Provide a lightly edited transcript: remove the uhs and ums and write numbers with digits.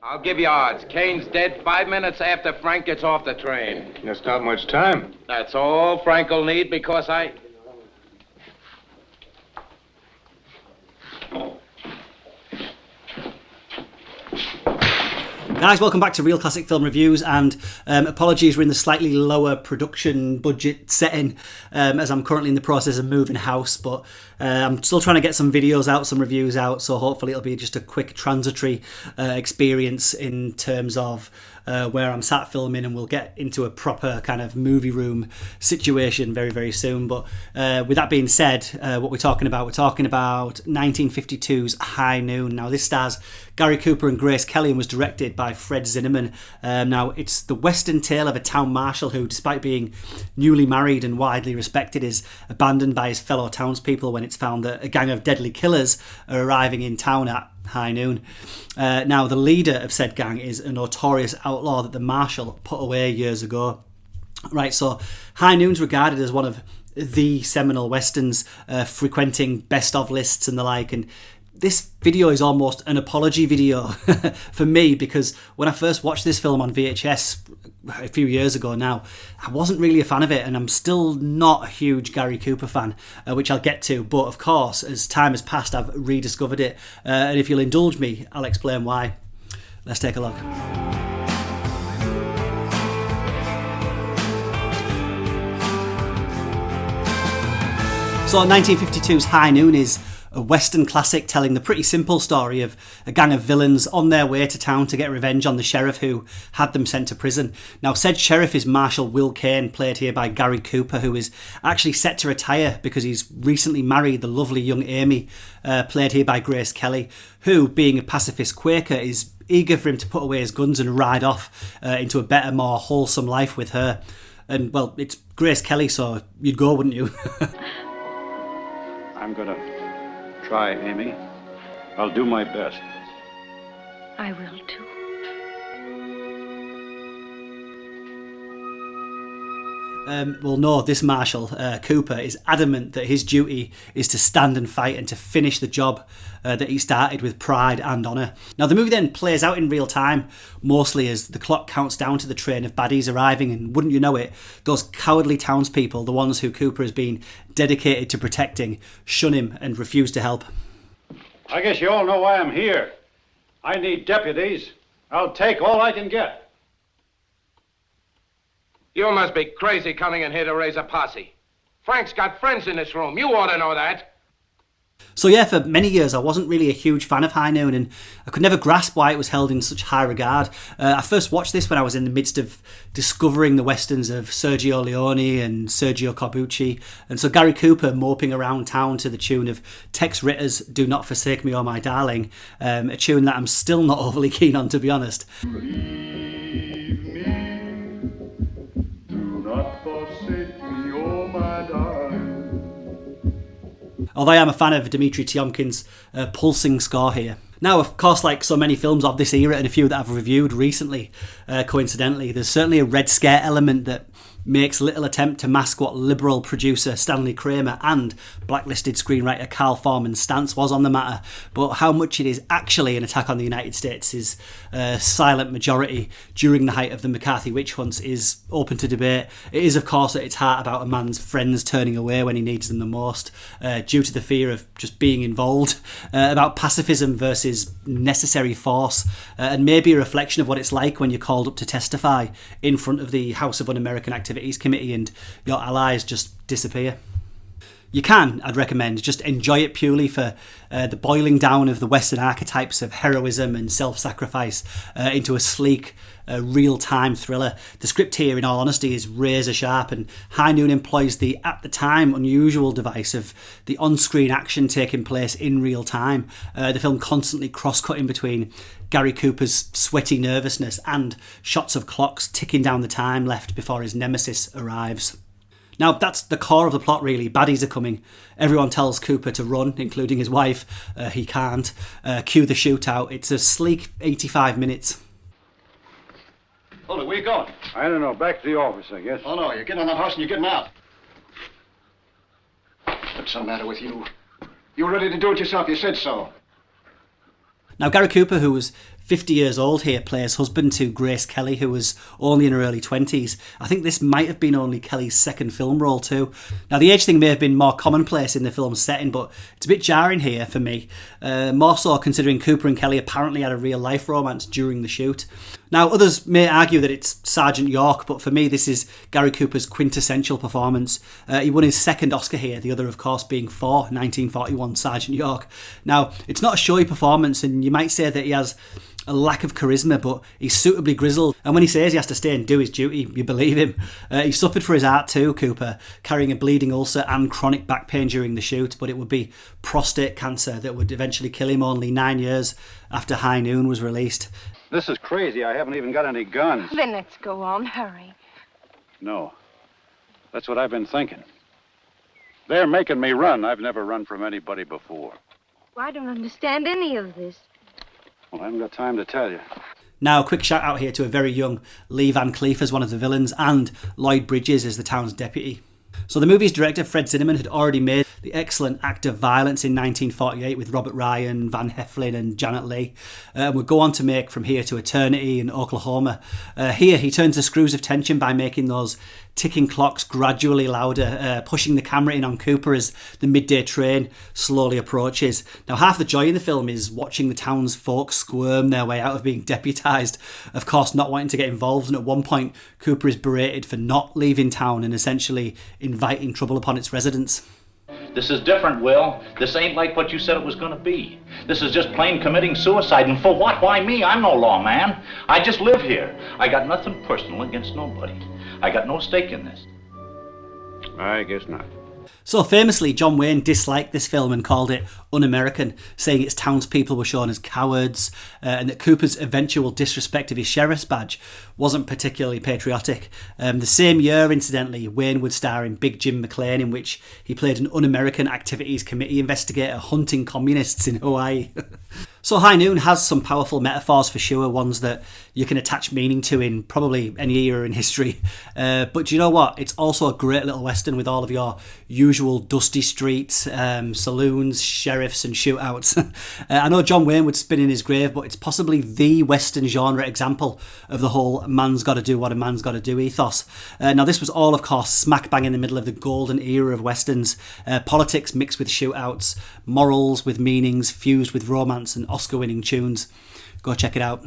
I'll give you odds. Kane's dead 5 minutes after Frank gets off the train. That's not much time. That's all Frank will need because I... Guys, welcome back to Real Classic Film Reviews, and apologies, we're in the slightly lower production budget setting as I'm currently in the process of moving house, but I'm still trying to get some videos out, some reviews out, so hopefully it'll be just a quick transitory experience in terms of where I'm sat filming, and we'll get into a proper kind of movie room situation very, very soon. But with that being said, what we're talking about 1952's High Noon. Now, this stars Gary Cooper and Grace Kelly and was directed by Fred Zinnemann. Now, it's the western tale of a town marshal who, despite being newly married and widely respected, is abandoned by his fellow townspeople when it's found that a gang of deadly killers are arriving in town at high noon. Now, the leader of said gang is a notorious outlaw that the marshal put away years ago. Right, so High Noon's regarded as one of the seminal westerns, frequenting best of lists and the like, and this video is almost an apology video for me, because when I first watched this film on VHS a few years ago now, I wasn't really a fan of it, and I'm still not a huge Gary Cooper fan, which I'll get to. But of course, as time has passed, I've rediscovered it, and if you'll indulge me, I'll explain why. Let's take a look. So 1952's High Noon is a western classic telling the pretty simple story of a gang of villains on their way to town to get revenge on the sheriff who had them sent to prison. Now, said sheriff is Marshal Will Kane, played here by Gary Cooper, who is actually set to retire because he's recently married the lovely young Amy, played here by Grace Kelly, who, being a pacifist Quaker, is eager for him to put away his guns and ride off into a better, more wholesome life with her. And, well, it's Grace Kelly, so you'd go, wouldn't you? I'm gonna try, Amy. I'll do my best. I will too. Well, no, this Marshal, Cooper, is adamant that his duty is to stand and fight and to finish the job that he started with pride and honour. Now, the movie then plays out in real time, mostly as the clock counts down to the train of baddies arriving, and wouldn't you know it, those cowardly townspeople, the ones who Cooper has been dedicated to protecting, shun him and refuse to help. I guess you all know why I'm here. I need deputies. I'll take all I can get. You must be crazy coming in here to raise a posse. Frank's got friends in this room. You ought to know that. So yeah, for many years I wasn't really a huge fan of High Noon, and I could never grasp why it was held in such high regard. I first watched this when I was in the midst of discovering the westerns of Sergio Leone and Sergio Corbucci, and so Gary Cooper moping around town to the tune of Tex Ritter's Do Not Forsake Me, Oh My Darling, a tune that I'm still not overly keen on, to be honest. Although I am a fan of Dmitri Tiomkin's pulsing score here. Now, of course, like so many films of this era and a few that I've reviewed recently, coincidentally, there's certainly a Red Scare element that makes little attempt to mask what liberal producer Stanley Kramer and blacklisted screenwriter Carl Foreman's stance was on the matter, but how much it is actually an attack on the United States is a silent majority during the height of the McCarthy witch hunts is open to debate. It is, of course, at its heart about a man's friends turning away when he needs them the most, due to the fear of just being involved, about pacifism versus necessary force, and maybe a reflection of what it's like when you're called up to testify in front of the House of Un-American Activities Committee and your allies just disappear. You can, I'd recommend, just enjoy it purely for the boiling down of the Western archetypes of heroism and self-sacrifice into a sleek, real-time thriller. The script here, in all honesty, is razor sharp, and High Noon employs the, at the time, unusual device of the on-screen action taking place in real time. The film constantly cross-cutting between Gary Cooper's sweaty nervousness and shots of clocks ticking down the time left before his nemesis arrives. Now, that's the core of the plot, really. Baddies are coming. Everyone tells Cooper to run, including his wife. He can't. Cue the shootout. It's a sleek 85 minutes. Hold it, where you going? I don't know. Back to the office, I guess. Oh, no, you're getting on that horse and you're getting out. What's the matter with you? You were ready to do it yourself. You said so. Now, Gary Cooper, who was 50 years old here, plays husband to Grace Kelly, who was only in her early 20s. I think this might have been only Kelly's second film role too. Now, the age thing may have been more commonplace in the film's setting, but it's a bit jarring here for me. More so considering Cooper and Kelly apparently had a real-life romance during the shoot. Now, others may argue that it's Sergeant York, but for me, this is Gary Cooper's quintessential performance. He won his second Oscar here, the other, of course, being for 1941 Sergeant York. Now, it's not a showy performance, and you might say that he has a lack of charisma, but he's suitably grizzled. And when he says he has to stay and do his duty, you believe him. He suffered for his art too, Cooper, carrying a bleeding ulcer and chronic back pain during the shoot, but it would be prostate cancer that would eventually kill him only 9 years after High Noon was released. This is crazy. I haven't even got any guns. Then let's go on. Hurry. No. That's what I've been thinking. They're making me run. I've never run from anybody before. I don't understand any of this. Well, I haven't got time to tell you. Now, a quick shout out here to a very young Lee Van Cleef as one of the villains and Lloyd Bridges as the town's deputy. So the movie's director, Fred Zinnemann, had already made the excellent Act of Violence in 1948 with Robert Ryan, Van Heflin and Janet Leigh, and would go on to make From Here to Eternity and Oklahoma. Here he turns the screws of tension by making those ticking clocks gradually louder, pushing the camera in on Cooper as the midday train slowly approaches. Now, half the joy in the film is watching the townsfolk squirm their way out of being deputised, of course not wanting to get involved, and at one point Cooper is berated for not leaving town and essentially inviting trouble upon its residents. This is different, Will. This ain't like what you said it was going to be. This is just plain committing suicide. And for what? Why me? I'm no lawman. I just live here. I got nothing personal against nobody. I got no stake in this. I guess not. So famously, John Wayne disliked this film and called it un-American, saying its townspeople were shown as cowards, and that Cooper's eventual disrespect of his sheriff's badge wasn't particularly patriotic. The same year, incidentally, Wayne would star in Big Jim McLean, in which he played an un-American Activities Committee investigator hunting communists in Hawaii. So High Noon has some powerful metaphors for sure, ones that you can attach meaning to in probably any era in history. But do you know what? It's also a great little western with all of your usual dusty streets, saloons, sheriffs and shootouts. I know John Wayne would spin in his grave, but it's possibly the western genre example of the whole man's got to do what a man's got to do ethos. Now this was all, of course, smack bang in the middle of the golden era of westerns. Politics mixed with shootouts, morals with meanings fused with romance and Oscar-winning tunes. Go check it out.